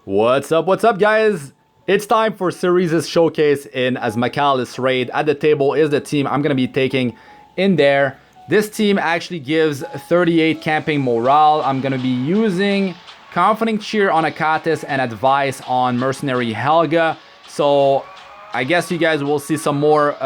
What's up, guys? It's time for Cerise's showcase in Azmakalis raid. At the table is the team I'm gonna be taking in there. This team actually gives 38 camping morale. I'm gonna be using Confident Cheer on Achates and Advice on Mercenary Helga. So I guess you guys will see some more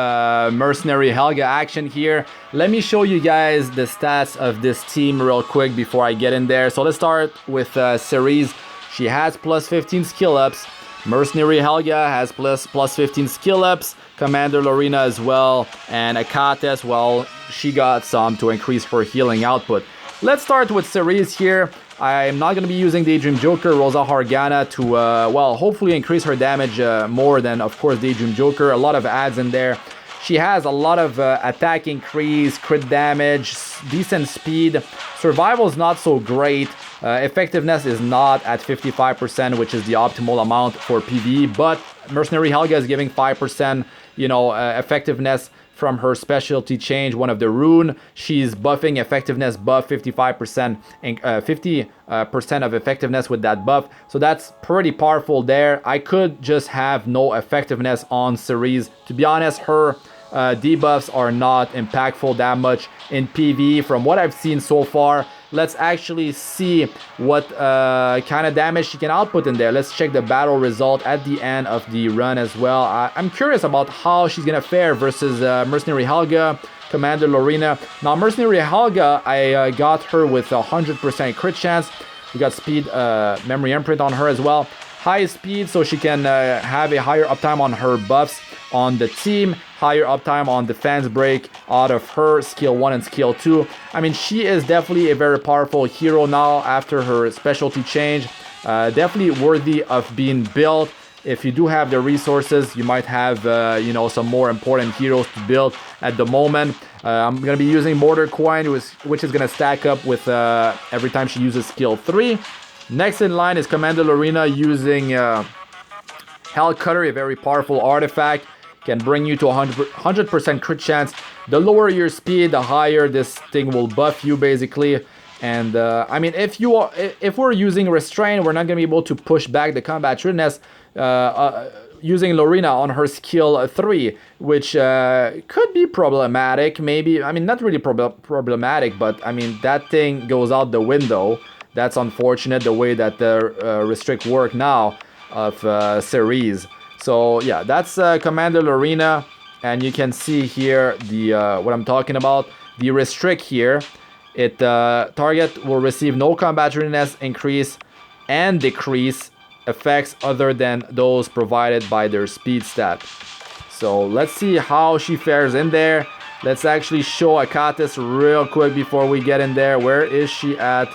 Mercenary Helga action here. Let me show you guys the stats of this team real quick before I get in there. So let's start with Cerise. She has plus 15 skill ups. Mercenary Helga has plus 15 skill ups. Commander Lorina as well. And Achates, well, she got some to increase her healing output. Let's start with Cerise here. I'm not going to be using Daydream Joker, Rosa Hargana to, well, hopefully increase her damage more than, of course, Daydream Joker. A lot of adds in there. She has a lot of attack increase, crit damage, decent speed. Survival is not so great. Effectiveness is not at 55%, which is the optimal amount for PVE. But Mercenary Helga is giving 5%, effectiveness from her specialty change, one of the rune. She's buffing effectiveness buff 55% and 50% of effectiveness with that buff. So that's pretty powerful there. I could just have no effectiveness on Cerise. To be honest, her debuffs are not impactful that much in PvE from what I've seen so far. Let's actually see what kind of damage she can output in there. Let's check the battle result at the end of the run as well. I'm curious about how she's gonna fare versus Mercenary Helga, Commander Lorina. Now Mercenary Helga, I got her with 100% crit chance. We got speed, memory imprint on her as well. High speed, so she can have a higher uptime on her buffs on the team. Higher uptime on defense break out of her skill 1 and skill 2. I mean, she is definitely a very powerful hero now after her specialty change. Definitely worthy of being built. If you do have the resources, you might have some more important heroes to build at the moment. I'm gonna be using Mortar Coin, which is gonna stack up with every time she uses skill 3. Next in line is Commander Lorina using Hell Cutter, a very powerful artifact. Can bring you to 100% crit chance. The lower your speed, the higher this thing will buff you basically. And I mean, if we're using Restrain, we're not gonna be able to push back the combat readiness using Lorina on her skill 3, which could be problematic. Maybe, I mean, not really problematic, but I mean that thing goes out the window. That's unfortunate the way that the restrict work now of Cerise. So yeah, that's Commander Lorina, and you can see here the what I'm talking about. The restrict here, it target will receive no combat readiness increase and decrease effects other than those provided by their speed stat. So let's see how she fares in there. Let's actually show Achates real quick before we get in there. Where is she at?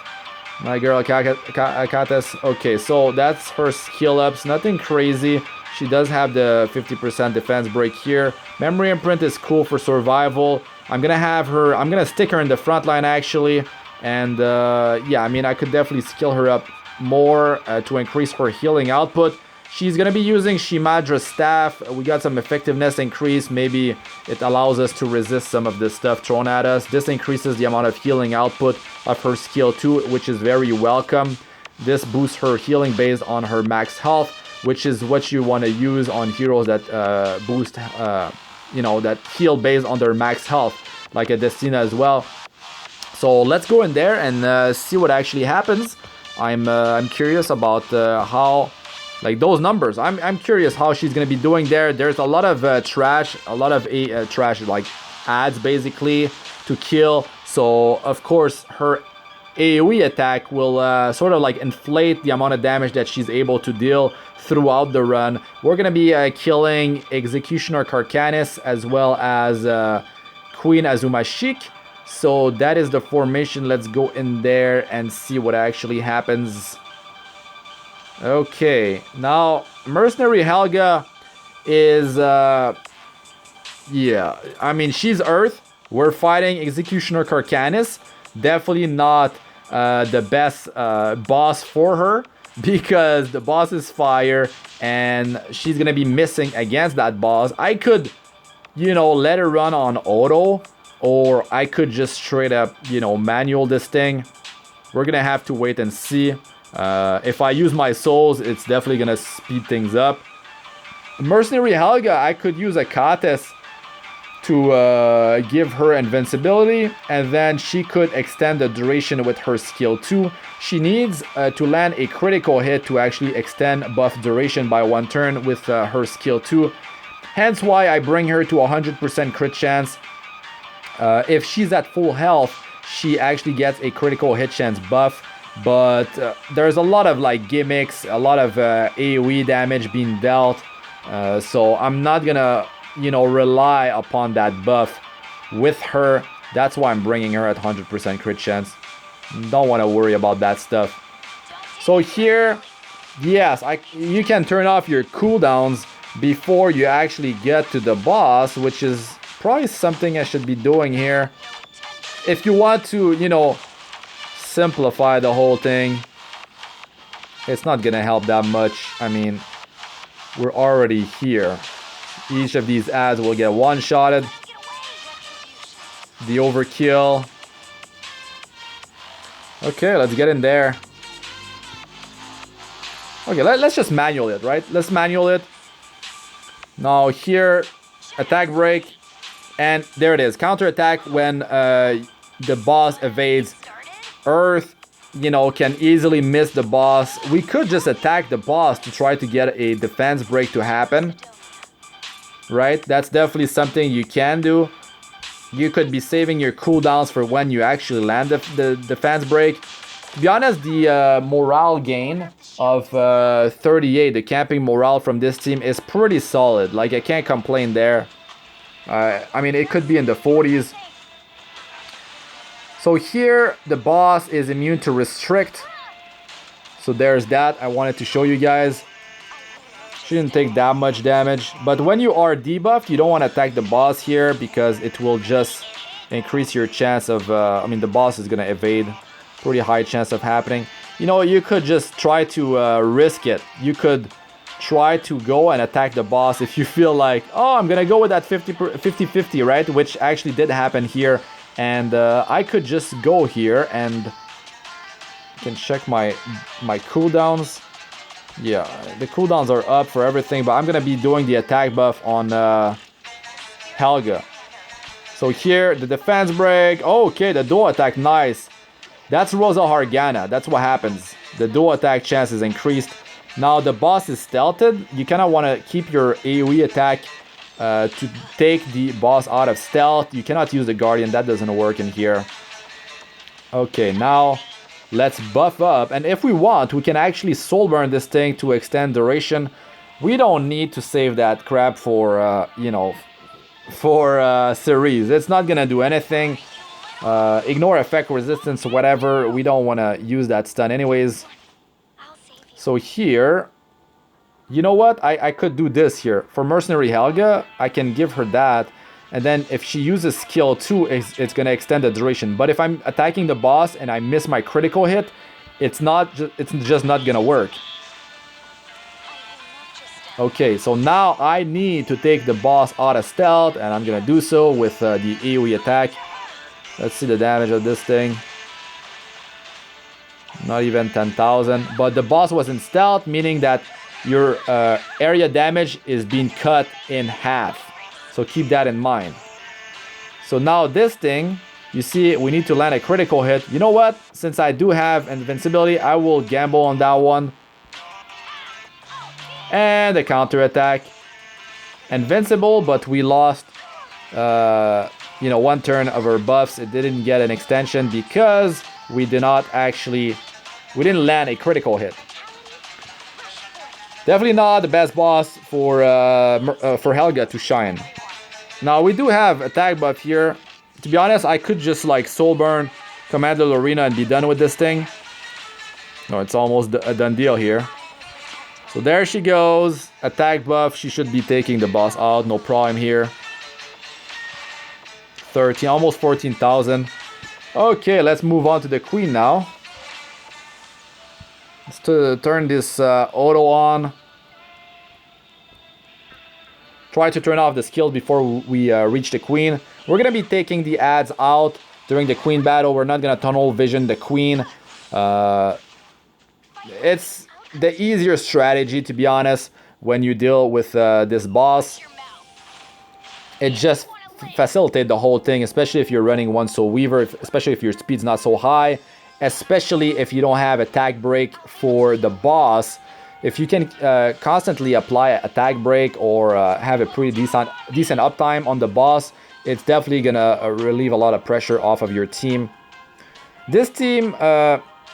My girl Achates. Okay, so that's her skill ups. Nothing crazy. She does have the 50% defense break here. Memory imprint is cool for survival. I'm gonna stick her in the front line actually. And yeah, I mean, I could definitely skill her up more to increase her healing output. She's gonna be using Shimadra's staff. We got some effectiveness increase. Maybe it allows us to resist some of the stuff thrown at us. This increases the amount of healing output of her skill 2, which is very welcome. This boosts her healing based on her max health, which is what you want to use on heroes that boost, that heal based on their max health, like a Destina as well. So let's go in there and see what actually happens. I'm curious about how, like those numbers. I'm curious how she's gonna be doing there. There's a lot of trash, like ads basically to kill. So of course her AoE attack will sort of like inflate the amount of damage that she's able to deal throughout the run. We're gonna be killing Executioner Karkanis as well as Queen Azumashik. So that is the formation. Let's go in there and see what actually happens. Okay, now Mercenary Helga is yeah, I mean, she's Earth. We're fighting Executioner Karkanis. Definitely not the best boss for her, because the boss is fire and she's gonna be missing against that boss. I could, let her run on auto, or I could just straight up, manual this thing. We're gonna have to wait and see. If I use my souls, it's definitely gonna speed things up. Mercenary Helga, I could use Achates to give her invincibility, and then she could extend the duration with her skill 2. She needs to land a critical hit to actually extend buff duration by 1 turn with her skill 2. Hence why I bring her to 100% crit chance. If she's at full health, she actually gets a critical hit chance buff. But there's a lot of like gimmicks, a lot of AoE damage being dealt. So I'm not gonna, you know, rely upon that buff with her. That's why I'm bringing her at 100% crit chance. Don't want to worry about that stuff. So here, yes, you can turn off your cooldowns before you actually get to the boss, which is probably something I should be doing here. If you want to, you know, simplify the whole thing, it's not gonna help that much. I mean, we're already here. Each of these ads will get one-shotted. The overkill. Okay, let's get in there. Okay, let's just manual it, right? Let's manual it. Now here, attack break. And there it is. Counter attack when the boss evades. Earth, you know, can easily miss the boss. We could just attack the boss to try to get a defense break to happen. Right? That's definitely something you can do. You could be saving your cooldowns for when you actually land the defense break. To be honest, the morale gain of 38, the camping morale from this team is pretty solid. Like, I can't complain there. I mean, it could be in the 40s. So here, the boss is immune to restrict. So there's that. I wanted to show you guys. Shouldn't take that much damage. But when you are debuffed, you don't want to attack the boss here because it will just increase your chance of... I mean, the boss is going to evade. Pretty high chance of happening. You know, you could just try to risk it. You could try to go and attack the boss if you feel like, oh, I'm going to go with that 50-50, right? Which actually did happen here. And I could just go here and I can check my cooldowns. Yeah, the cooldowns are up for everything, but I'm gonna be doing the attack buff on Helga. So here, the defense break. Okay, the dual attack, nice. That's Rosa Hargana. That's what happens. The dual attack chance is increased. Now the boss is stealthed. You kind of want to keep your AoE attack to take the boss out of stealth. You cannot use the Guardian. That doesn't work in here. Okay, now let's buff up. And if we want, we can actually soul burn this thing to extend duration. We don't need to save that crap for, you know, for Cerise. It's not going to do anything. Ignore effect resistance, whatever. We don't want to use that stun anyways. So here, you know what? I could do this here. For Mercenary Helga, I can give her that. And then if she uses skill 2, it's going to extend the duration. But if I'm attacking the boss and I miss my critical hit, it's just not going to work. Okay, so now I need to take the boss out of stealth. And I'm going to do so with the AoE attack. Let's see the damage of this thing. Not even 10,000. But the boss was in stealth, meaning that your area damage is being cut in half. So keep that in mind. So now this thing, you see, we need to land a critical hit. You know what? Since I do have invincibility, I will gamble on that one. And the counter attack. Invincible, but we lost, you know, 1 turn of our buffs. It didn't get an extension because we did not actually, we didn't land a critical hit. Definitely not the best boss for Helga to shine. Now we do have attack buff here. To be honest, I could just like soul burn Commander Lorina and be done with this thing. No, it's almost a done deal here. So there she goes. Attack buff. She should be taking the boss out. No problem here. 13, almost 14,000. Okay, let's move on to the queen now. Let's turn this auto on. Try to turn off the skills before we reach the queen. We're going to be taking the ads out during the queen battle. We're not going to tunnel vision the queen. it's the easier strategy, to be honest, when you deal with this boss. It just facilitates the whole thing, especially if you're running one soul weaver, especially if your speed's not so high, especially if you don't have attack break for the boss. If you can constantly apply attack break or have a pretty decent uptime on the boss, it's definitely gonna relieve a lot of pressure off of your team. This team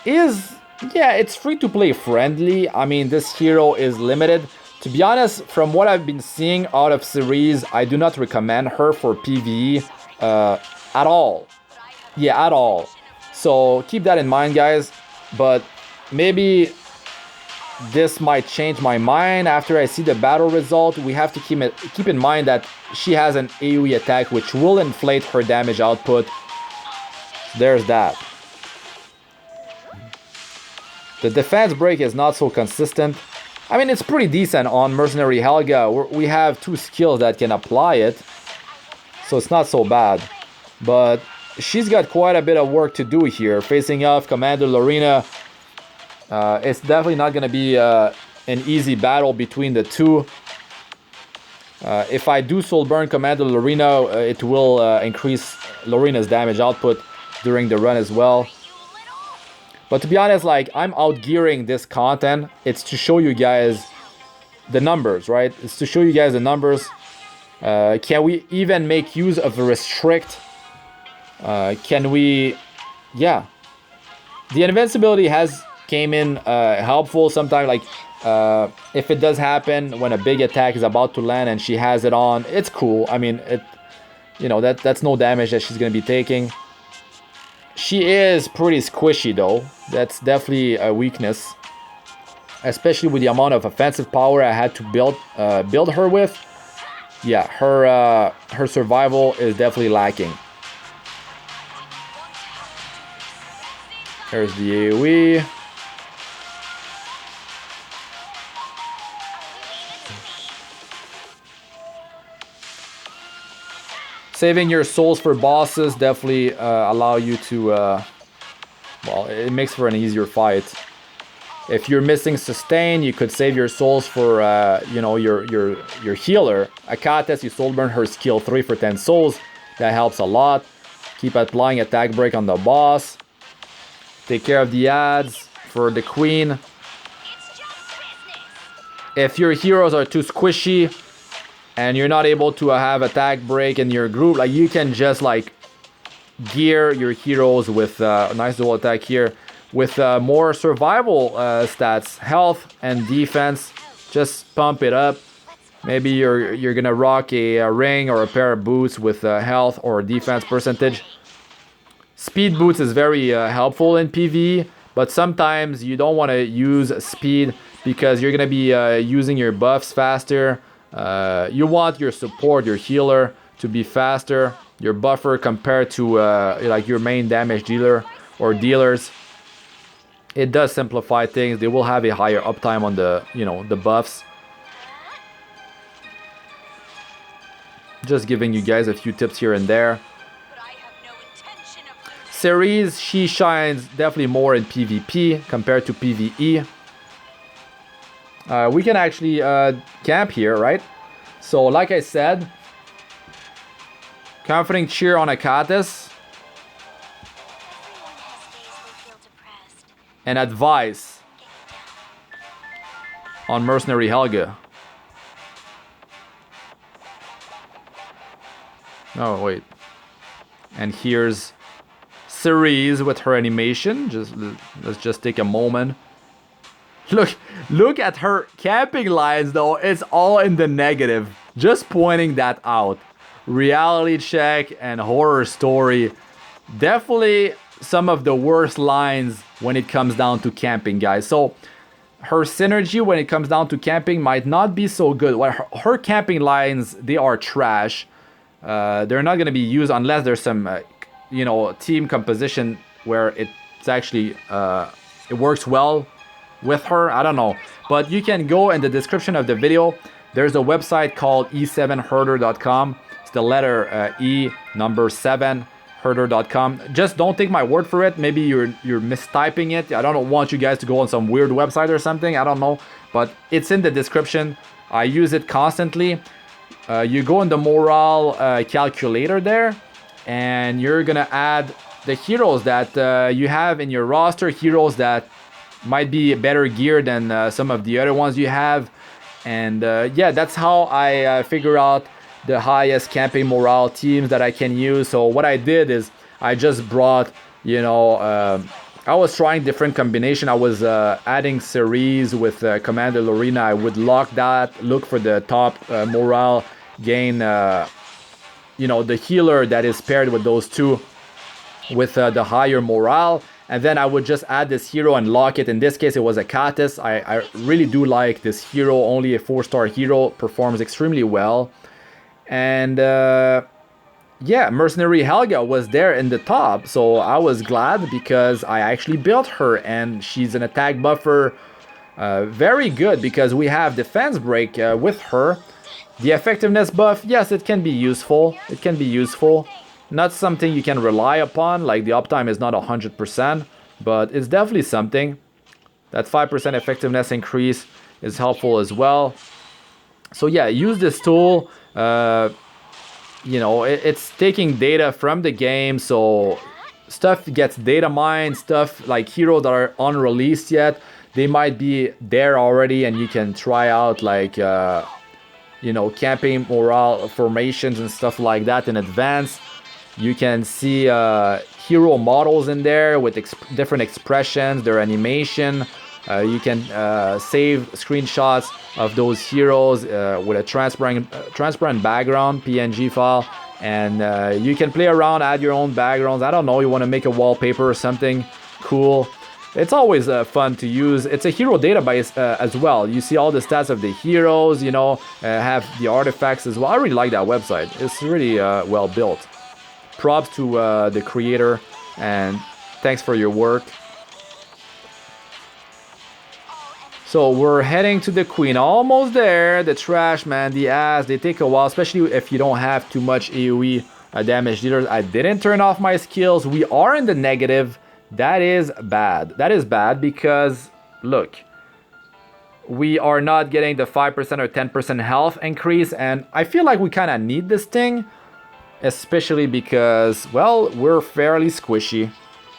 is, yeah, it's free to play friendly. I mean, this hero is limited. To be honest, from what I've been seeing out of Cerise, I do not recommend her for PVE at all. Yeah, at all. So keep that in mind, guys. But maybe this might change my mind after I see the battle result. We have to keep in mind that she has an AoE attack which will inflate her damage output. There's that. The defense break is not so consistent. I mean, it's pretty decent on Mercenary Helga. We have 2 skills that can apply it, so it's not so bad. But she's got quite a bit of work to do here. Facing off Commander Lorina, it's definitely not going to be an easy battle between the two. If I do Soul Burn Commander Lorina, it will increase Lorina's damage output during the run as well. But to be honest, like, I'm outgearing this content. It's to show you guys the numbers, right? It's to show you guys the numbers. Can we even make use of the restrict? Can we... Yeah. The invincibility has came in helpful sometimes. Like, if it does happen when a big attack is about to land and she has it on, it's cool. I mean, you know, that's no damage that she's going to be taking. She is pretty squishy though. That's definitely a weakness, especially with the amount of offensive power I had to build her with. Yeah, her survival is definitely lacking. There's the AoE. Saving your souls for bosses definitely allow you to, well, it makes for an easier fight. If you're missing sustain, you could save your souls for, you know, your healer. Achates, you soul burn her skill 3 for 10 souls. That helps a lot. Keep applying attack break on the boss. Take care of the ads for the queen. If your heroes are too squishy and you're not able to have attack break in your group, like, you can just like gear your heroes with nice dual attack here with more survival stats, health and defense. Just pump it up. Maybe you're gonna rock a ring or a pair of boots with health or defense percentage. Speed boots is very helpful in PvE, but sometimes you don't want to use speed because you're gonna be using your buffs faster. You want your support, your healer, to be faster, your buffer compared to like your main damage dealer or dealers. It does simplify things. They will have a higher uptime on the, you know, the buffs. Just giving you guys a few tips here and there. Cerise, she shines definitely more in PvP compared to PvE. We can actually camp here, right? So, like I said, Comforting Cheer on Achates. And Advice on Mercenary Helga. Oh, wait. And here's Cerise with her animation. Let's just take a moment. Look at her camping lines though. It's all in the negative. Just pointing that out. Reality check and horror story. Definitely some of the worst lines when it comes down to camping, guys. So her synergy when it comes down to camping might not be so good. Her camping lines, they are trash. They're not going to be used unless there's some, you know, team composition where it's actually, it works well with her. I don't know. But you can go in the description of the video. There's a website called e7herder.com. It's the letter E, number 7. herder.com. Just don't take my word for it. Maybe you're mistyping it. I don't want you guys to go on some weird website or something. I don't know, but it's in the description. I use it constantly. You go in the morale calculator there, and you're gonna add the heroes that you have in your roster, heroes that might be better geared than some of the other ones you have. And yeah, that's how I figure out the highest camping morale teams that I can use. So what I did is I just brought, you know, I was trying different combination. I was adding Cerise with Commander Lorina. I would lock that, look for the top morale gain, you know, the healer that is paired with those two with the higher morale. And then I would just add this hero and lock it. In this case, it was Achates. I really do like this hero. Only a 4-star hero, performs extremely well. And yeah, Mercenary Helga was there in the top. So I was glad because I actually built her. And she's an attack buffer. Very good because we have defense break with her. The effectiveness buff, yes, it can be useful. It can be useful. Not something you can rely upon, like the uptime is not 100%, but it's definitely something. That 5% effectiveness increase is helpful as well. So yeah, use this tool. You know, it's taking data from the game, so stuff gets data mined, stuff like heroes that are unreleased yet, they might be there already, and you can try out like, you know, camping morale formations and stuff like that in advance. You can see hero models in there with different expressions, their animation. You can save screenshots of those heroes with a transparent background PNG file, and you can play around, add your own backgrounds. I don't know, you want to make a wallpaper or something cool. It's always fun to use. It's a hero database as well. You see all the stats of the heroes, you know, have the artifacts as well. I really like that website. It's really well built. Props to the creator, and thanks for your work. So we're heading to the queen, almost there. The trash, man, the ass, they take a while, especially if you don't have too much AoE damage dealers. I didn't turn off my skills. We are in the negative. That is bad. That is bad because, look, we are not getting the 5% or 10% health increase, and I feel like we kind of need this thing. Especially because, well, we're fairly squishy.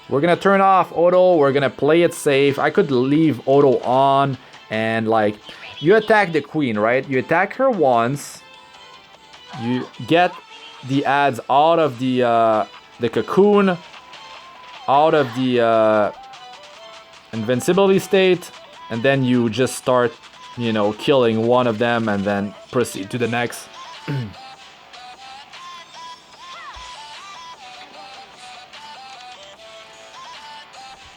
We're gonna turn off auto, we're gonna play it safe. I could leave auto on, and like, you attack the queen, right? You attack her once, you get the ads out of the cocoon, out of the invincibility state, and then you just start, you know, killing one of them and then proceed to the next.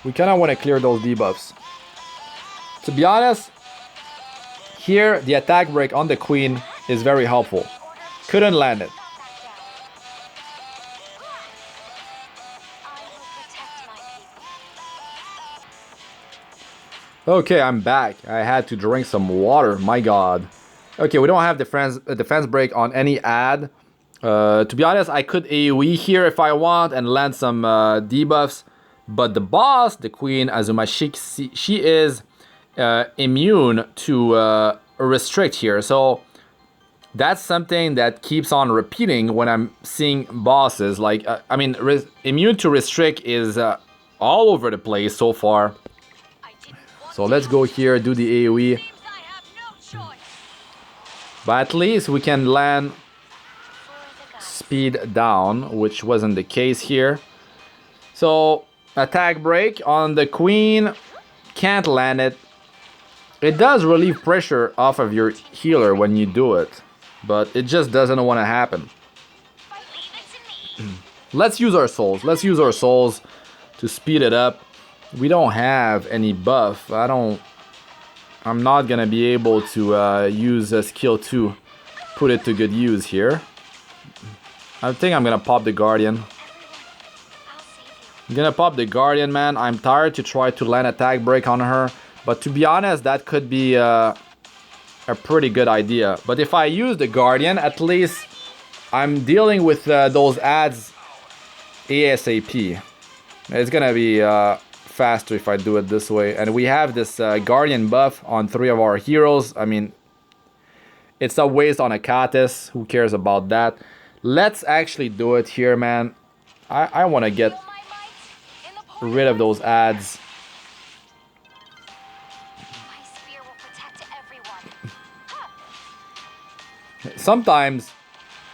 We kind of want to clear those debuffs. To be honest, here the attack break on the queen is very helpful. Couldn't land it. Okay, I'm back. I had to drink some water. My god. Okay, we don't have defense break on any ad. To be honest, I could AoE here if I want and land some debuffs. But the boss, the queen, Azumashik, she is immune to restrict here. So that's something that keeps on repeating when I'm seeing bosses. Like, I mean, immune to restrict is all over the place so far. So let's go here, do the AoE. But at least we can land speed down, which wasn't the case here. So attack break on the queen, can't land it. It does relieve pressure off of your healer when you do it, but it just doesn't want to happen. Let's use our souls. Let's use our souls to speed it up. We don't have any buff. I'm not gonna be able to use a skill 2, put it to good use here. I think I'm gonna pop the guardian. I'm gonna pop the guardian, man. I'm tired to try to land attack break on her, but to be honest, that could be a pretty good idea. But if I use the guardian, at least I'm dealing with those ads ASAP. It's gonna be faster if I do it this way. And we have this Guardian buff on 3 of our heroes. I mean, it's a waste on Achates. Who cares about that? Let's actually do it here, man. I want to get rid of those ads. Sometimes,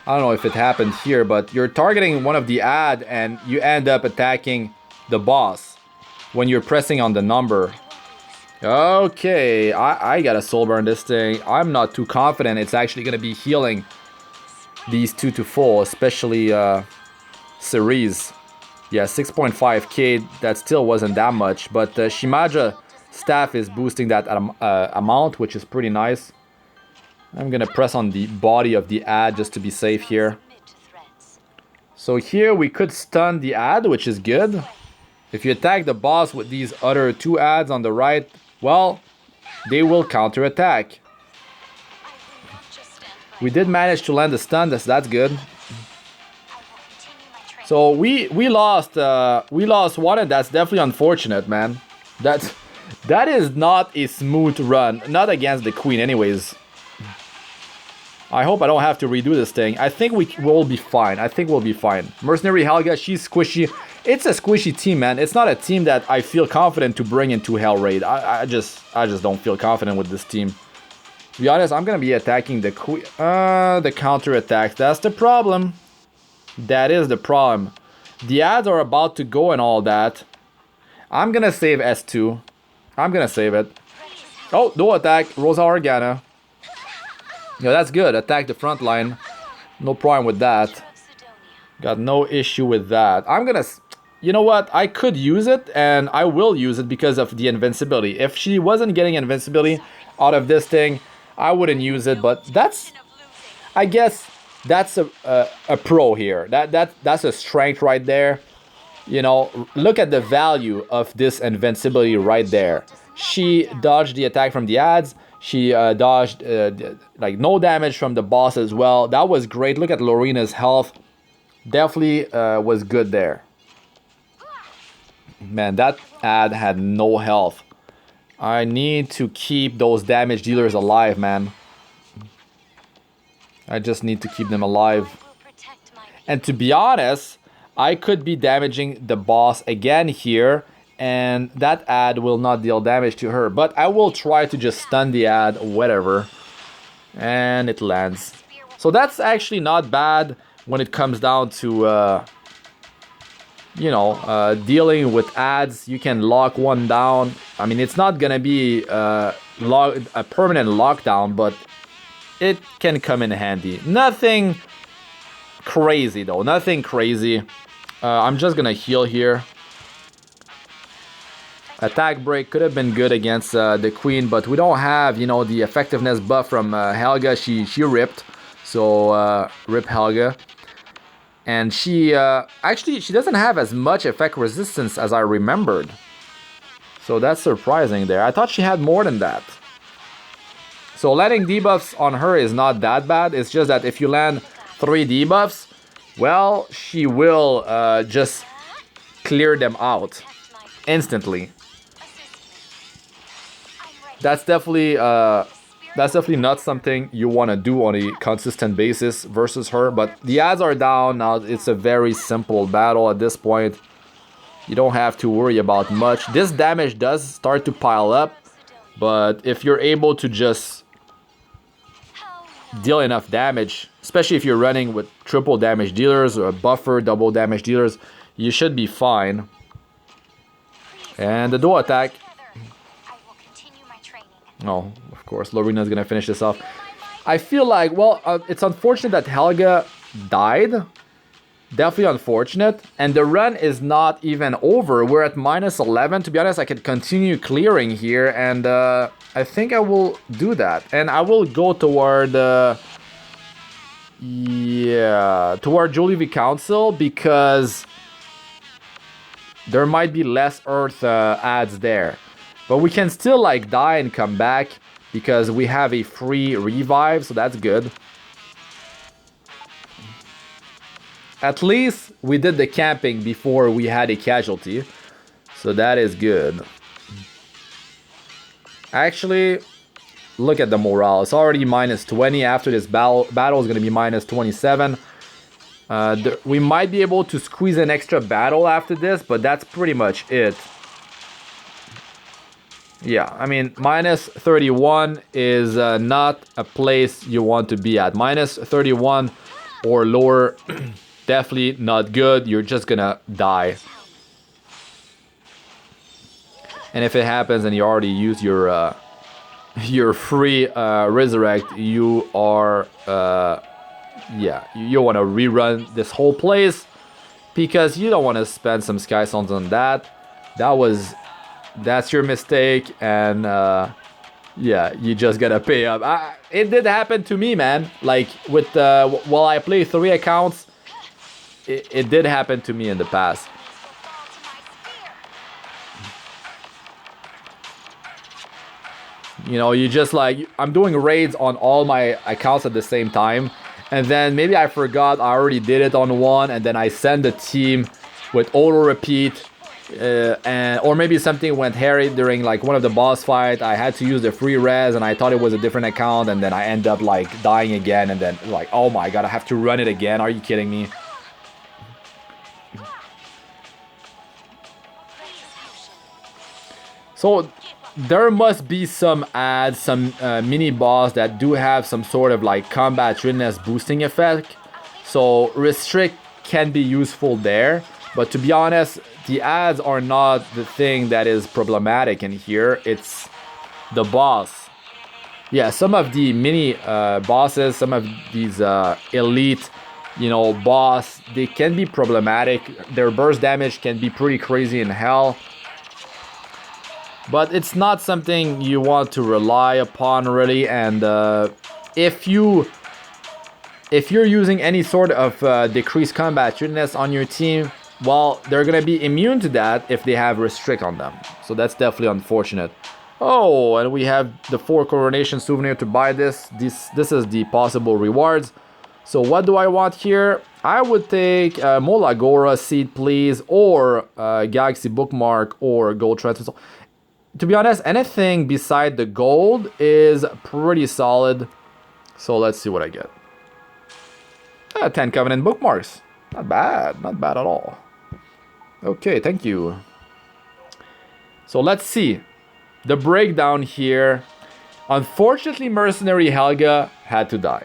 I don't know if it happened here, but you're targeting one of the ad and you end up attacking the boss when you're pressing on the number. Okay, I gotta soul burn this thing. I'm not too confident it's actually gonna be healing these 2 to full, especially Cerise. Yeah, 6.5k, that still wasn't that much, but Shimaja staff is boosting that amount, which is pretty nice. I'm gonna press on the body of the ad just to be safe here. So here we could stun the ad, which is good. If you attack the boss with these other 2 ads on the right, well, they will counter-attack. We did manage to land a stun, that's good. So we lost one, and that's definitely unfortunate, man. That is not a smooth run, not against the queen anyways. I hope I don't have to redo this thing. I think we will be fine. I think we'll be fine. Mercenary Helga, she's squishy. It's a squishy team, man. It's not a team that I feel confident to bring into Hell Raid. I just don't feel confident with this team. To be honest, I'm gonna be attacking the queen. The counter attacks. That's the problem. That is the problem. The ads are about to go and all that. I'm gonna save S2. I'm gonna save it. Oh, no attack. Rosa Hargana. Yeah, that's good. Attack the front line. No problem with that. Got no issue with that. I'm gonna... You know what? I could use it, and I will use it because of the invincibility. If she wasn't getting invincibility out of this thing, I wouldn't use it. But that's... I guess that's a pro here. That's a strength right there. You know, look at the value of this invincibility right there. She dodged the attack from the ads. She dodged like no damage from the boss as well. That was great. Look at Lorina's health. Definitely was good there. Man, that ad had no health. I need to keep those damage dealers alive, man. I just need to keep them alive. And to be honest, I could be damaging the boss again here, and that ad will not deal damage to her. But I will try to just stun the ad, whatever. And it lands. So that's actually not bad when it comes down to, you know, dealing with ads. You can lock one down. I mean, it's not gonna be a permanent lockdown, but it can come in handy. Nothing crazy though, nothing crazy. I'm just gonna heal here. Attack break could have been good against the queen, but we don't have, you know, the effectiveness buff from Helga. She ripped, so rip Helga. And she actually she doesn't have as much effect resistance as I remembered, so that's surprising there. I thought she had more than that. So landing debuffs on her is not that bad. It's just that if you land 3 debuffs, well, she will just clear them out instantly. That's definitely not something you want to do on a consistent basis versus her. But the ads are down now. It's a very simple battle at this point. You don't have to worry about much. This damage does start to pile up, but if you're able to just deal enough damage, especially if you're running with triple damage dealers or buffer double damage dealers, you should be fine. And the dual attack. Oh, of course, Lorina's gonna finish this off. I feel like, well, it's unfortunate that Helga died. Definitely unfortunate. And the run is not even over. We're at -11. To be honest, I could continue clearing here, and I think I will do that. And I will go toward, toward Julie Council, because there might be less Earth ads there. But we can still like die and come back because we have a free revive, so that's good. At least we did the camping before we had a casualty. So that is good. Actually, look at the morale. It's already minus 20. After this battle is going to be minus 27. We might be able to squeeze an extra battle after this, but that's pretty much it. Yeah, I mean, minus 31 is not a place you want to be at. Minus 31 or lower, definitely not good. You're just gonna die. And if it happens and you already use your free resurrect, you are yeah, you want to rerun this whole place because you don't want to spend some sky stones on that. That's your mistake, and yeah, you just gotta pay up. It did happen to me, man. Like with while I play 3 accounts, it did happen to me in the past. You know, you just like, I'm doing raids on all my accounts at the same time, and then maybe I forgot I already did it on one, and then I send the team with auto repeat. Or maybe something went hairy during like one of the boss fight. I had to use the free res and I thought it was a different account, and then I end up like dying again, and then like, oh my god, I have to run it again. Are you kidding me? So there must be some ads, some mini boss that do have some sort of like combat readiness boosting effect. So restrict can be useful there, but to be honest, the ads are not the thing that is problematic in here. It's the boss. Yeah, some of the mini bosses, some of these elite, you know, boss, they can be problematic. Their burst damage can be pretty crazy in hell. But it's not something you want to rely upon really. And if you're using any sort of decreased combat readiness on your team, well, they're gonna be immune to that if they have restrict on them. So that's definitely unfortunate. Oh, and we have the 4 coronation souvenir to buy this. This is the possible rewards. So what do I want here? I would take Molagora seed, please, or Galaxy bookmark, or gold transfer. To be honest, anything beside the gold is pretty solid. So let's see what I get. 10 Covenant bookmarks. Not bad. Not bad at all. Okay, thank you. So let's see. The breakdown here. Unfortunately, Mercenary Helga had to die.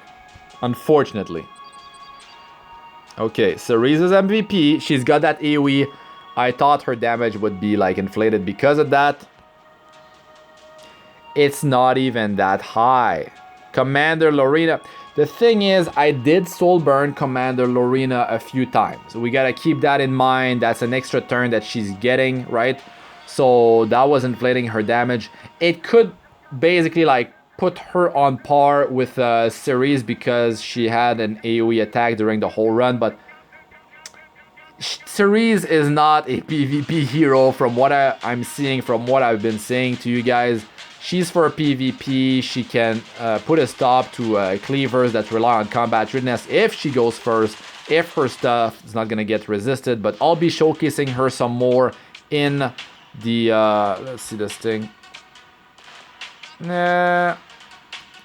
Unfortunately. Okay, Cerise is MVP. She's got that AoE. I thought her damage would be like inflated because of that. It's not even that high. Commander Lorina. The thing is, I did soul burn Commander Lorina a few times. We gotta keep that in mind. That's an extra turn that she's getting, right? So that was inflating her damage. It could basically like put her on par with Cerise because she had an AoE attack during the whole run, but Cerise is not a PvP hero from what I'm seeing, from what I've been saying to you guys. She's for PvP. She can put a stop to cleavers that rely on combat readiness if she goes first, if her stuff is not going to get resisted. But I'll be showcasing her some more in the... let's see this thing. Nah.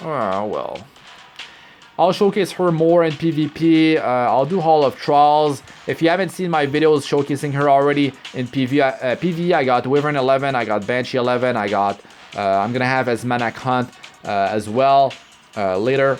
Oh, well. I'll showcase her more in PvP. I'll do Hall of Trials. If you haven't seen my videos showcasing her already in PvE, I got Wyvern 11, I got Banshee 11, I got... I'm gonna have Azmakalis as well later,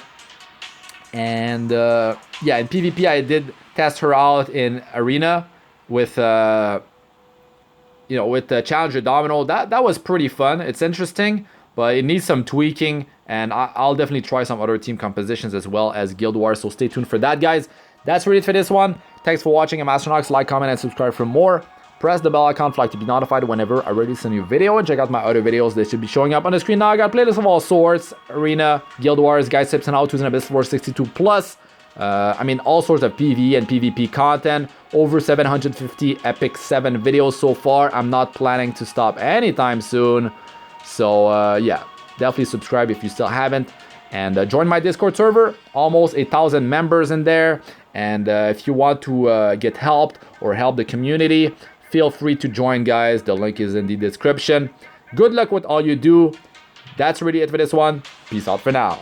and yeah, in PvP I did test her out in arena with you know, with the Challenger Domino. That was pretty fun. It's interesting, but it needs some tweaking, and I'll definitely try some other team compositions as well as Guild Wars. So stay tuned for that, guys. That's really it for this one. Thanks for watching. I'm Astranox. Like, comment, and subscribe for more. Press the bell icon for like to be notified whenever I release a new video, and check out my other videos. They should be showing up on the screen now. I got playlists of all sorts: arena, guild wars, guide tips and how-tos, and Abyss Force 62 plus. I mean, all sorts of PvE and PvP content. Over 750 Epic 7 videos so far. I'm not planning to stop anytime soon. So yeah, definitely subscribe if you still haven't. And join my Discord server. Almost 1,000 members in there. And if you want to get helped or help the community, feel free to join, guys. The link is in the description. Good luck with all you do. That's really it for this one. Peace out for now.